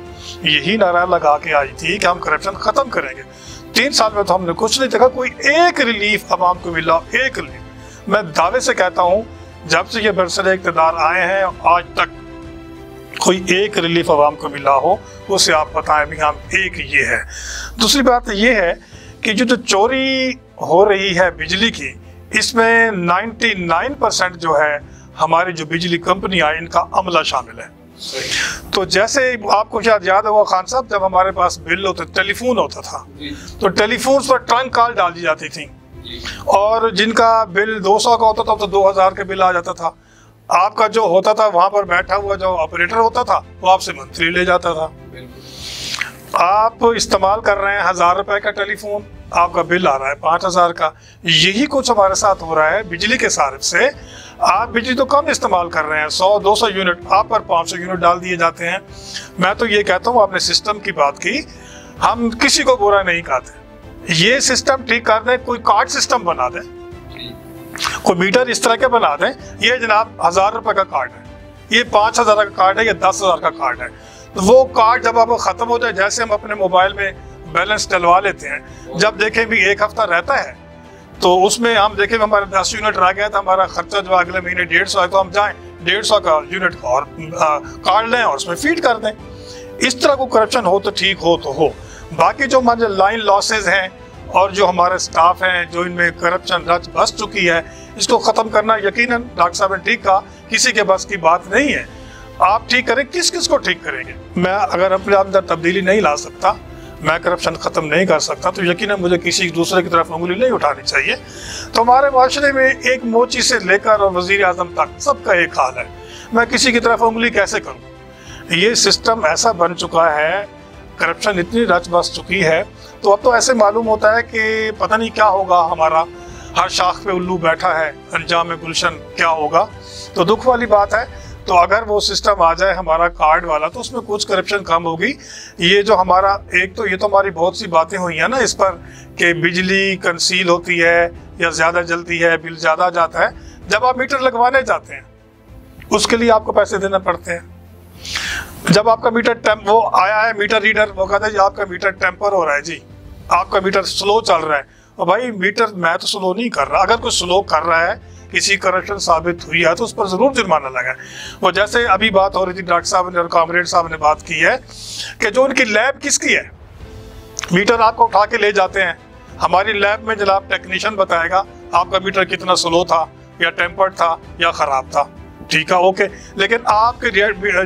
यही नारा लगा के आई थी कि हम करप्शन ख़त्म करेंगे। 3 साल में तो हमने कुछ नहीं देखा, कोई एक रिलीफ आवाम को मिला, एक रिलीफ। मैं दावे से कहता हूँ जब से ये बरसरे इक़्तिदार आए हैं आज तक कोई एक रिलीफ आवाम को मिला हो, उसे आप बताएं भी। हम एक ये है। दूसरी बात ये है कि जो चोरी हो रही है बिजली की, इसमें 99% जो है हमारी जो बिजली कंपनियां इनका अमला शामिल है। तो जैसे आपको शायद याद होगा खान साहब, जब हमारे पास बिल होता, टेलीफोन होता था, तो टेलीफोन पर ट्रंक कॉल डाल दी जाती थी और जिनका बिल 200 का होता था तो 2000 के बिल आ जाता था। आपका जो होता था वहां पर बैठा हुआ जो ऑपरेटर होता था वो आपसे मंथली ले जाता था। आप इस्तेमाल कर रहे हैं 1000 रुपए का टेलीफोन, आपका बिल आ रहा है 5000 का। यही कुछ हमारे साथ हो रहा है बिजली के सारिफ से। आप बिजली तो कम इस्तेमाल कर रहे हैं, 100-200 यूनिट, आप पर 500 यूनिट डाल दिए जाते हैं। मैं तो ये कहता हूँ, आपने सिस्टम की बात की, हम किसी को बुरा नहीं कहते, ये सिस्टम ठीक कर दें, कोई कार्ड सिस्टम बना दें, कोई मीटर इस तरह के बना दें, ये जनाब 1000 रुपए का कार्ड है, ये 5000 का कार्ड है, ये 10,000 का कार्ड है। तो वो कार्ड जब आपको ख़त्म हो जाए, जैसे हम अपने मोबाइल में बैलेंस डलवा लेते हैं, जब देखें भी 1 हफ्ता रहता है तो उसमें हम देखें हमारे 10 यूनिट रह गया, तो हमारा खर्चा जो अगले महीने 150 है, तो हम जाएं 150 का यूनिट का और कार्ड लें और उसमें फीड कर दें। इस तरह को करप्शन हो तो ठीक हो तो हो। बाकी जो हमारे लाइन लॉसेज हैं और जो हमारे स्टाफ हैं जो इनमें करप्शन रच बस चुकी है, इसको ख़त्म करना यकीनन डॉक्टर साहब ने ठीक कहा, किसी के बस की बात नहीं है। आप ठीक करें, किस किस को ठीक करेंगे? मैं अगर अपने अंदर तब्दीली नहीं ला सकता, मैं करप्शन ख़त्म नहीं कर सकता, तो यकीनन मुझे किसी दूसरे की तरफ उंगली नहीं उठानी चाहिए। तो हमारे माशरे में एक मोची से लेकर और वज़ीर आज़म तक सबका एक हाल है, मैं किसी की तरफ उंगली कैसे करूँ? ये सिस्टम ऐसा बन चुका है, करप्शन इतनी रच बस चुकी है, तो अब तो ऐसे मालूम होता है कि पता नहीं क्या होगा, हमारा हर शाख पे उल्लू बैठा है, अंजाम गुलशन क्या होगा। तो दुख वाली बात है। तो अगर वो सिस्टम आ जाए हमारा कार्ड वाला, तो उसमें कुछ करप्शन कम होगी। ये जो हमारा एक तो ये तो हमारी बहुत सी बातें हुई हैं ना इस पर कि बिजली कंसील होती है या ज़्यादा जलती है, बिल ज़्यादा जाता है। जब आप मीटर लगवाने जाते हैं उसके लिए आपको पैसे देना पड़ते हैं। जब आपका मीटर वो आया है मीटर रीडर, वो कहता है जी आपका मीटर टेम्पर हो रहा है, जी आपका मीटर स्लो चल रहा है। और भाई मीटर मैं तो स्लो नहीं कर रहा, अगर कोई स्लो कर रहा है, किसी करप्शन साबित हुई है, तो उस पर ज़रूर जुर्माना लगा। वो जैसे अभी बात हो रही थी, डॉक्टर साहब ने और कॉमरेड साहब ने बात की है कि जो उनकी लैब किसकी है, मीटर आपको उठा के ले जाते हैं, हमारी लैब में जनाब टेक्नीशियन बताएगा आपका मीटर कितना स्लो था या टेम्पर्ड था या ख़राब था, ठीक है ओके। लेकिन आपके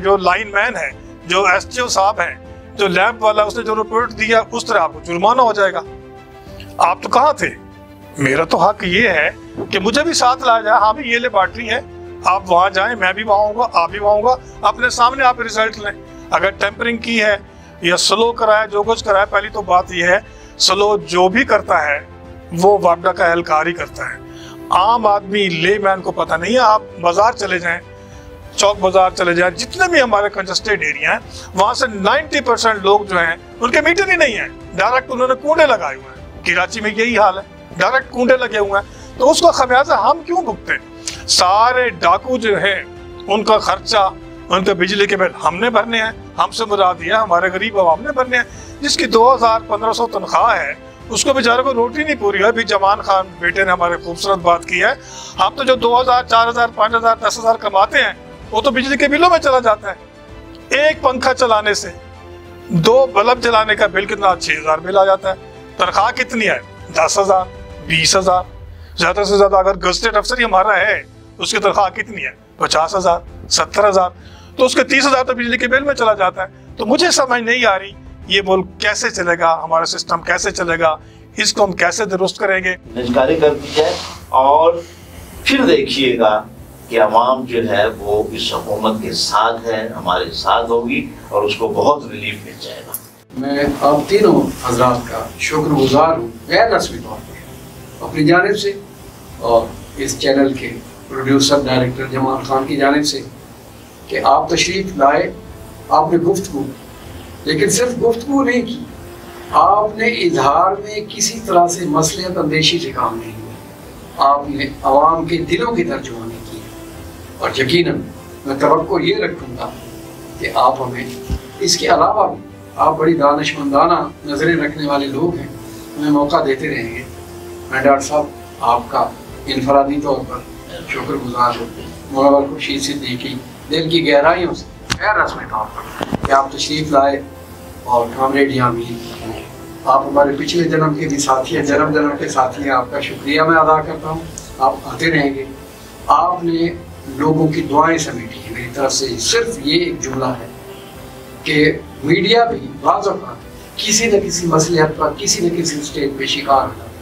जो लाइन मैन है, जो STO साहब हैं, जो लैब वाला, उसने जो रिपोर्ट दिया उस तरह आपको जुर्माना हो जाएगा। आप तो कहाँ थे? मेरा तो हक ये है कि मुझे भी साथ लाया जाए, हाँ भी ये लेबॉर्ट्री है, आप वहाँ जाएं, मैं भी वहाँ आऊँगा, आप भी वहाँ आऊँगा, अपने सामने आप रिजल्ट लें। अगर टेम्परिंग की है या स्लो कराया, जो कुछ कराया, पहली तो बात यह है स्लो जो भी करता है वो वापडा का एहलकार ही करता है। आम आदमी लेमैन को पता नहीं है। आप बाजार चले जाएं, चौक बाजार चले जाएं, जितने भी हमारे कंजस्टेड एरिया हैं, वहाँ से 90% लोग जो हैं उनके मीटर ही नहीं है, डायरेक्ट उन्होंने कूड़े लगाए हुए हैं। कराची में यही हाल है, डायरेक्ट कूड़े लगे हुए हैं। तो उसका खमियाजा हम क्यों भुगते? सारे डाकू जो है उनका खर्चा, उनके बिजली के बिल हमने भरने हैं, हमसे मुराद दिया हमारे गरीब आवाम ने भरने हैं। जिसकी 2000-1500 तनख्वाह है उसको बेचारे को रोटी नहीं पूरी है। अभी जमान खान बेटे ने हमारे खूबसूरत बात की है, हम तो जो 2000, 4000, 5000, 10,000 कमाते हैं वो तो बिजली के बिलों में चला जाता है। एक पंखा चलाने से 2 बल्ब जलाने का बिल कितना, 6000 बिल आ जाता है। तनख्वाह कितनी है? 10,000, 20,000, ज्यादा से ज्यादा अगर गजटेड अफसर ही हमारा है उसकी तनख्वाह कितनी है? 50,000, 70,000, तो उसके 30,000 तो बिजली के बिल में चला जाता है। तो मुझे समझ नहीं आ रही ये मुल्क कैसे चलेगा, हमारा सिस्टम कैसे चलेगा, इसको हम कैसे दुरुस्त करेंगे। निजकारी कर दी जाए और फिर देखिएगा कि अवाम जो है वो इस हुकूमत के साथ है, हमारे साथ होगी और उसको बहुत रिलीफ मिल जाएगा। मैं आप तीनों हजरात का शुक्रगुजार हूँ गैर रस्मी तौर पर अपनी जानिब से और इस चैनल के प्रोड्यूसर डायरेक्टर जमाल खान की जानिब से कि आप तशरीफ़ लाए, आपने गुफ्तगू, लेकिन सिर्फ गुफ्तगू नहीं की, आपने इजहार में किसी तरह से मसलियत अंदेशी से काम नहीं हुआ, आपने आवाम के दिलों की तर्जुमानी की। और यकीनन मैं तवक्को ये रखूँगा कि आप हमें इसके अलावा भी, आप बड़ी दानिशमंदाना नज़रें रखने वाले लोग हैं, हमें मौका देते रहेंगे। मैं डॉक्टर साहब आपका इनफरादी तौर पर शुक्रगुजार हूँ, मुनव्वर खुर्शीद सिद्दीकी दिल की गहराइयों से गैर रस्मी तौर पर कि आप तशरीफ़ लाए। और कामरेड यामीन, आप हमारे पिछले जन्म के भी साथी हैं, जन्म जन्म के साथी हैं, आपका शुक्रिया मैं अदा करता हूँ। आप आते रहेंगे। आपने लोगों की दुआएं समेटी हैं। मेरी तरफ से सिर्फ ये एक जुमला है कि मीडिया भी बाज़ औक़ात किसी न किसी मसलियत पर, किसी न किसी स्टेज पे शिकार होता है।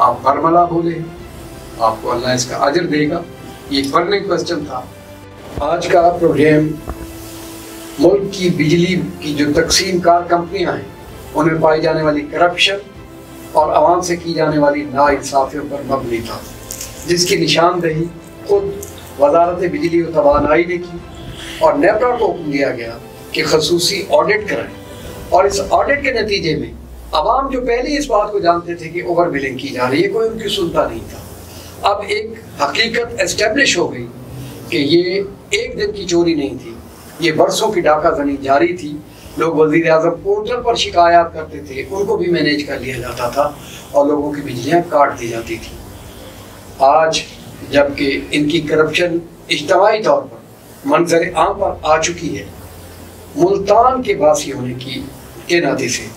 आप बरमला बोले, आपको अल्लाह इसका अजर देगा। ये बर्निंग क्वेश्चन था आज का प्रोग्राम। मुल्क की बिजली की जो तकसीम कार कंपनियां हैं उनमें पाई जाने वाली करप्शन और आवाम से की जाने वाली नाइंसाफियों पर मबनी था, जिसकी निशानदेही खुद वजारत बिजली और तवानाई ने की और नेपरा को हुक्म दिया गया कि खसूसी ऑडिट कराएं। और इस ऑडिट के नतीजे में आवाम जो पहले इस बात को जानते थे कि ओवर बिलिंग की जा रही है, कोई उनकी सुनता नहीं था। अब एक हकीकत एस्टेब्लिश हो गई कि ये एक दिन की चोरी नहीं थी, ये बरसों की डाकाजनी जारी थी। लोग वज़ीर आज़म पोर्टल पर शिकायत करते थे, उनको भी मैनेज कर लिया जाता था और लोगों की बिजलियाँ काट दी जाती थी। आज जबकि इनकी करप्शन इज्तिमाई तौर पर मंजर आम पर आ चुकी है, मुल्तान के बासी होने के नाते से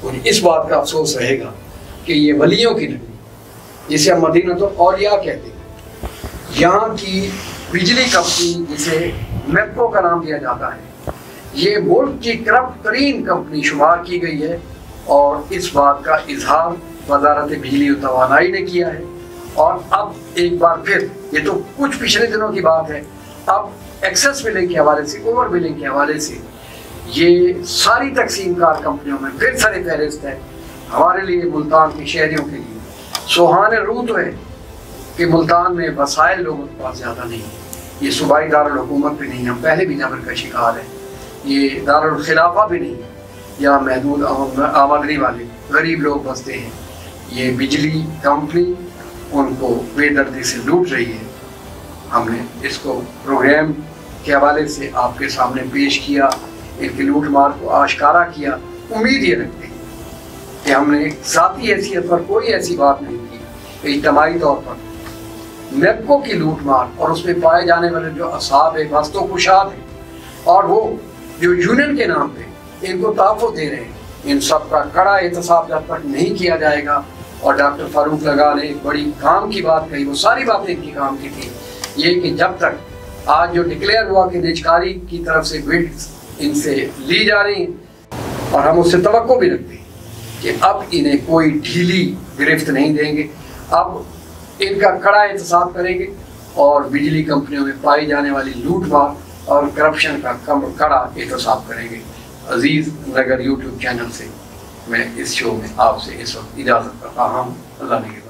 उन्हें इस बात का अफसोस रहेगा कि ये वलियों की नगरी, जिसे हम मदीनतुल औलिया कहते हैं, यहाँ की बिजली कंपनी जिसे मेप्को का नाम दिया जाता है, ये मुल्क की करप्ट तरीन कंपनी शुमार की गई है। और इस बात का इजहार वजारत बिजली और तवानाई ने किया है। और अब एक बार फिर, ये तो कुछ पिछले दिनों की बात है, अब एक्सेस बिलिंग के हवाले से, ओवर बिलिंग के हवाले से ये सारी तकसीमकार कंपनियों में फिर सरे फहरिस्त है। हमारे लिए, मुल्तान के शहरियों के लिए सुहाने रूह तो है कि मुल्तान में वसाइल लोगों के पास ज़्यादा नहीं है। ये सूबाई दारुल हुकूमत भी नहीं, हम पहले भी जबर का शिकार है। ये दारुल खिलाफा भी नहीं है, यहाँ महदूद आमदनी वाले गरीब लोग बसते हैं। ये बिजली कंपनी उनको बेदर्दी से लूट रही है। हमने इसको प्रोग्राम के हवाले से आपके सामने पेश किया, इनकी लूट मार को आश्कारा किया। उम्मीद ये रखते हैं कि हमने ज़ाती हैसियत पर कोई ऐसी बात नहीं की। इज्तिमाई तौर पर मेप्को की लूट मार और उसमें पाए जाने वाले जो असाब है, वस्तु कुशाद है, और वो जो यूनियन के नाम पे इनको तहफ़्फ़ुज़ दे रहे हैं, इन सब का कड़ा एहतसाब जब तक नहीं किया जाएगा। और डॉक्टर फारूक लगा ने एक बड़ी काम की बात कही, वो सारी बातें इनकी काम की थी, ये कि जब तक आज जो डिक्लेयर हुआ कि निजकारी की तरफ से बिड्स इनसे ली जा रही हैं, और हम उससे तवक्को भी रखते हैं कि अब इन्हें कोई ढीली गिरफ्त नहीं देंगे, अब इनका कड़ा एहतसाब करेंगे और बिजली कंपनियों में पाई जाने वाली लूट मार और करप्शन का कड़ा एहतसाब करेंगे। अजीज़ नगर यूट्यूब चैनल से मैं इस शो में आपसे इस वक्त इजाज़त करता हूँ। अल्लाह ने